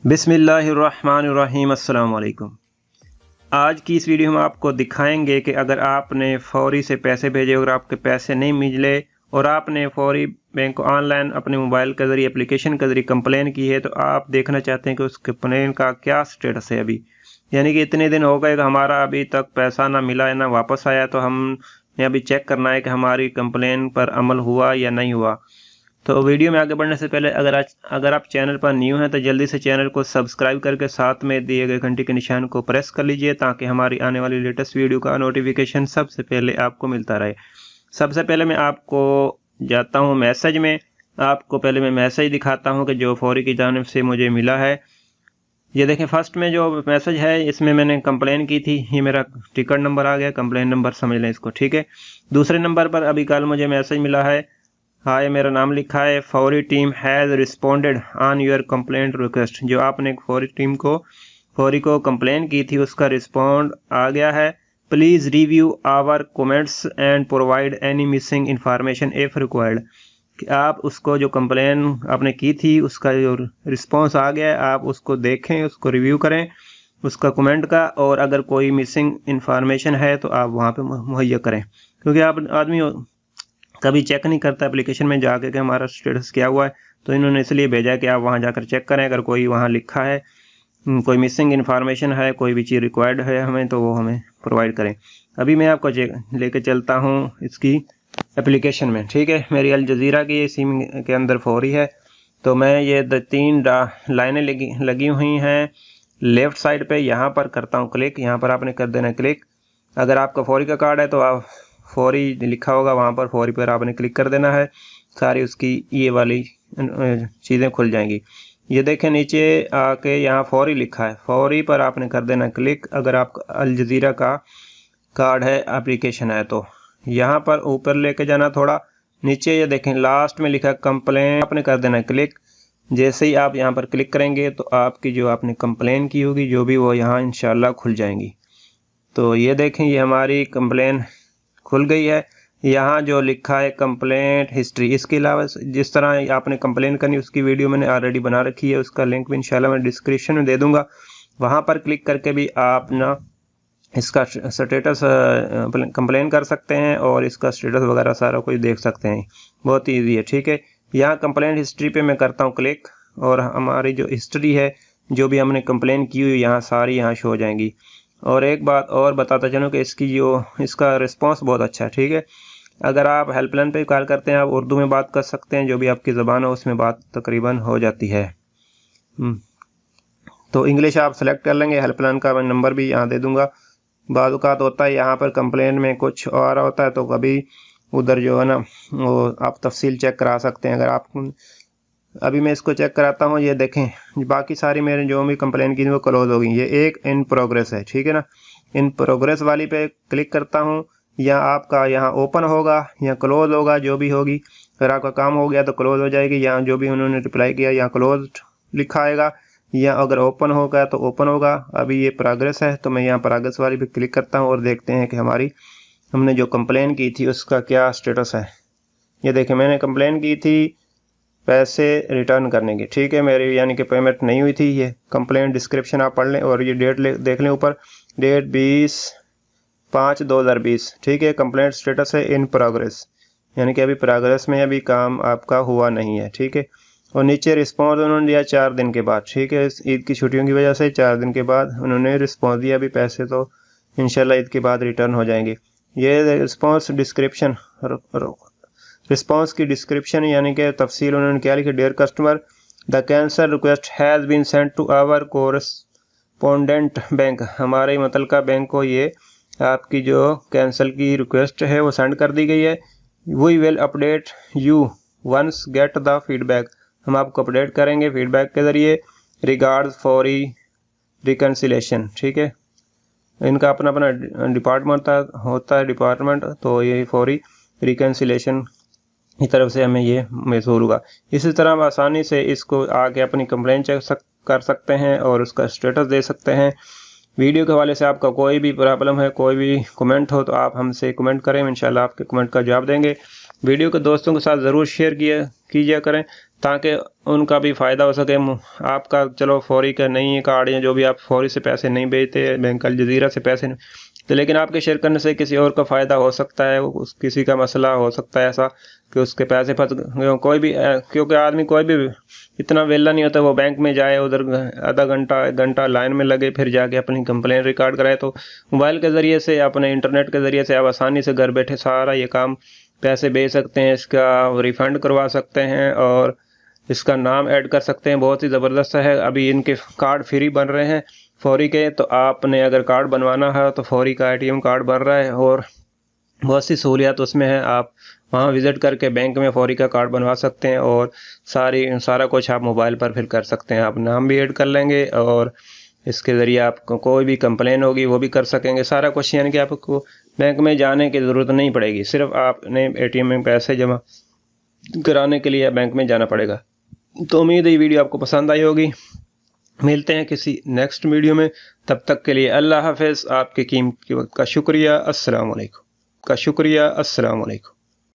बिस्मिल्लाहिर्रहमानिर्रहीम। अस्सलाम वालेकुम। आज की इस वीडियो में आपको दिखाएंगे कि अगर आपने फौरी से पैसे भेजे और आपके पैसे नहीं मिले और आपने फौरी बैंक को ऑनलाइन अपने मोबाइल के ज़रिए एप्लीकेशन के ज़रिए कंप्लेन की है, तो आप देखना चाहते हैं कि उस कंप्लेन का क्या स्टेटस है अभी। यानी कि इतने दिन हो गए कि हमारा अभी तक पैसा ना मिला है ना वापस आया, तो हमने अभी चेक करना है कि हमारी कंप्लेन पर अमल हुआ या नहीं हुआ। तो वीडियो में आगे बढ़ने से पहले अगर आप चैनल पर न्यू हैं तो जल्दी से चैनल को सब्सक्राइब करके साथ में दिए गए घंटी के निशान को प्रेस कर लीजिए, ताकि हमारी आने वाली लेटेस्ट वीडियो का नोटिफिकेशन सबसे पहले आपको मिलता रहे। सबसे पहले मैं आपको जाता हूं मैसेज में। आपको पहले मैं मैसेज दिखाता हूं कि जो फौरी की जानिब से मुझे मिला है। ये देखें, फर्स्ट में जो मैसेज है इसमें मैंने कंप्लेन की थी, ये मेरा टिकट नंबर आ गया, कंप्लेन नंबर समझ लें इसको, ठीक है। दूसरे नंबर पर अभी कल मुझे मैसेज मिला है, हाय, मेरा नाम लिखा है, फौरी team has responded on your complaint request. जो आपने फौरी को कंप्लेन की थी उसका रिस्पॉन्ड आ गया है। Please review our comments and provide any missing information if required. कि आप उसको जो कंप्लेन आपने की थी उसका जो रिस्पॉन्स आ गया है, आप उसको देखें, उसको रिव्यू करें उसका कमेंट का, और अगर कोई मिसिंग इंफॉर्मेशन है तो आप वहाँ पे मुहैया करें, क्योंकि आप आदमी कभी चेक नहीं करता एप्लीकेशन में जाके कि हमारा स्टेटस क्या हुआ है। तो इन्होंने इसलिए भेजा कि आप वहां जाकर चेक करें, अगर कोई वहां लिखा है कोई मिसिंग इन्फॉर्मेशन है, कोई भी चीज़ रिक्वायर्ड है हमें, तो वो हमें प्रोवाइड करें। अभी मैं आपको लेके चलता हूँ इसकी एप्लीकेशन में, ठीक है। मेरी अल जज़ीरा की सिम के अंदर फौरी है, तो मैं ये 3 लाइनें लगी हुई हैं लेफ्ट साइड पे, यहाँ पर करता हूँ क्लिक। यहाँ पर आपने कर देना क्लिक। अगर आपका फौरी का कार्ड है तो आप फौरी लिखा होगा, वहाँ पर फौरी पर आपने क्लिक कर देना है, सारी उसकी ये वाली चीज़ें खुल जाएंगी। ये देखें नीचे आके यहाँ फौरी लिखा है, फौरी पर आपने कर देना क्लिक। अगर आपका अल जज़ीरा का कार्ड है, एप्लीकेशन है, तो यहाँ पर ऊपर लेके जाना थोड़ा नीचे, ये देखें लास्ट में लिखा है कंप्लेन, आपने कर देना क्लिक। जैसे ही आप यहाँ पर क्लिक करेंगे तो आपकी जो आपने कंप्लेन की होगी जो भी, वो यहाँ इंशाल्लाह खुल जाएंगी। तो ये देखें, ये हमारी कंप्लेन खुल गई है। यहाँ जो लिखा है कंप्लेंट हिस्ट्री, इसके अलावा जिस तरह आपने कंप्लेन करनी उसकी वीडियो मैंने ऑलरेडी बना रखी है, उसका लिंक भी इंशाल्लाह मैं डिस्क्रिप्शन में दे दूंगा। वहाँ पर क्लिक करके भी आप ना इसका स्टेटस कंप्लेन कर सकते हैं और इसका स्टेटस वगैरह सारा कुछ देख सकते हैं। बहुत ईजी है, ठीक है। यहाँ कंप्लेंट हिस्ट्री पे मैं करता हूँ क्लिक, और हमारी जो हिस्ट्री है, जो भी हमने कंप्लेन की हुई, यहाँ सारी यहाँ शो हो जाएंगी। और एक बात और बताता चलूँ कि इसका रिस्पांस बहुत अच्छा है, ठीक है। अगर आप हेल्पलाइन पे कॉल करते हैं, आप उर्दू में बात कर सकते हैं, जो भी आपकी ज़बान हो उसमें बात तकरीबन हो जाती है। तो इंग्लिश आप सेलेक्ट कर लेंगे। हेल्पलाइन का मैं नंबर भी यहाँ दे दूंगा। बाद औक़ात होता है यहाँ पर कंप्लेन में कुछ और होता है, तो कभी उधर जो है ना वो आप तफसील चेक करा सकते हैं। अगर आप अभी मैं इसको चेक कराता हूँ, ये देखें बाकी सारी मेरे जो भी कंप्लेन की वो क्लोज हो गई। ये एक इन प्रोग्रेस है, ठीक है ना। इन प्रोग्रेस वाली पे क्लिक करता हूँ, या आपका यहाँ ओपन होगा या क्लोज होगा, जो भी होगी। अगर आपका काम हो गया तो क्लोज हो जाएगी, यहाँ जो भी उन्होंने रिप्लाई किया यहाँ क्लोज लिखा आएगा, या अगर ओपन होगा तो ओपन होगा। अभी ये प्रोग्रेस है, तो मैं यहाँ प्रोग्रेस वाली पे क्लिक करता हूँ और देखते हैं कि हमने जो कंप्लेन की थी उसका क्या स्टेटस है। ये देखें, मैंने कंप्लेन की थी पैसे रिटर्न करने की, ठीक है। मेरी यानी कि पेमेंट नहीं हुई थी। ये कंप्लेंट डिस्क्रिप्शन आप पढ़ लें, और ये डेट देख लें ऊपर, डेट 20/5/2020, ठीक है। कंप्लेंट स्टेटस है इन प्रोग्रेस, यानी कि अभी प्रोग्रेस में, अभी काम आपका हुआ नहीं है, ठीक है। और नीचे रिस्पॉन्स उन्होंने दिया 4 दिन के बाद, ठीक है। ईद की छुट्टियों की वजह से 4 दिन के बाद उन्होंने रिस्पॉन्स दिया। अभी पैसे तो इंशाल्लाह ईद के बाद रिटर्न हो जाएंगे। ये रिस्पॉन्स डिस्क्रिप्शन, रिस्पॉन्स की डिस्क्रिप्शन यानी कि तफसील उन्होंने क्या लिखी, dear customer, the cancel request has been sent to our correspondent bank. हमारे मुतल्लिका बैंक को ये आपकी जो कैंसिल की रिक्वेस्ट है वो सेंड कर दी गई है। We will update you once get the feedback. हम आपको अपडेट करेंगे फीडबैक के ज़रिए। रिगार्ड्स फौरी रिकन्सिलेशन, ठीक है। इनका अपना अपना डिपार्टमेंट होता है डिपार्टमेंट, तो ये फौरी रिकन्सिलेशन की तरफ से हमें ये मैसूर होगा। इसी तरह हम आसानी से इसको आके अपनी कंप्लेंट चेक कर सकते हैं और उसका स्टेटस दे सकते हैं। वीडियो के हवाले से आपका कोई भी प्रॉब्लम है, कोई भी कमेंट हो, तो आप हमसे कमेंट करें, इंशाल्लाह आपके कमेंट का जवाब देंगे। वीडियो को दोस्तों के साथ ज़रूर शेयर कीजिए करें, ताकि उनका भी फ़ायदा हो सके। आपका चलो फौरी का नहीं है कार्ड, या जो भी आप फौरी से पैसे नहीं भेजते बैंक अल जज़ीरा से पैसे नहीं, तो लेकिन आपके शेयर करने से किसी और का फ़ायदा हो सकता है, किसी का मसला हो सकता है ऐसा कि उसके पैसे फंस गए। कोई भी क्योंकि आदमी कोई भी इतना वेला नहीं होता वो बैंक में जाए, उधर आधा घंटा 1 घंटा लाइन में लगे, फिर जाके अपनी कंप्लेन रिकॉर्ड कराए। तो मोबाइल के ज़रिए से, अपने इंटरनेट के ज़रिए से आप आसानी से घर बैठे सारा ये काम, पैसे भेज सकते हैं, इसका रिफ़ंड करवा सकते हैं और इसका नाम ऐड कर सकते हैं। बहुत ही ज़बरदस्त है। अभी इनके कार्ड फ्री बन रहे हैं फौरी के, तो आपने अगर कार्ड बनवाना है तो फौरी का ATM कार्ड बन रहा है और बहुत सी सहूलियत उसमें है। आप वहाँ विज़िट करके बैंक में फौरी का कार्ड बनवा सकते हैं और सारा कुछ आप मोबाइल पर फिर कर सकते हैं। आप नाम भी ऐड कर लेंगे और इसके ज़रिए आपको कोई भी कंप्लेन होगी वो भी कर सकेंगे, सारा कुछ। यानी कि आपको बैंक में जाने की ज़रूरत नहीं पड़ेगी, सिर्फ आपने ATM में पैसे जमा कराने के लिए बैंक में जाना पड़ेगा। तो उम्मीद है ये वीडियो आपको पसंद आई होगी। मिलते हैं किसी नेक्स्ट वीडियो में, तब तक के लिए अल्लाह हाफ़िज़। आपके कीमती वक्त का शुक्रिया। अस्सलाम वालेकुम।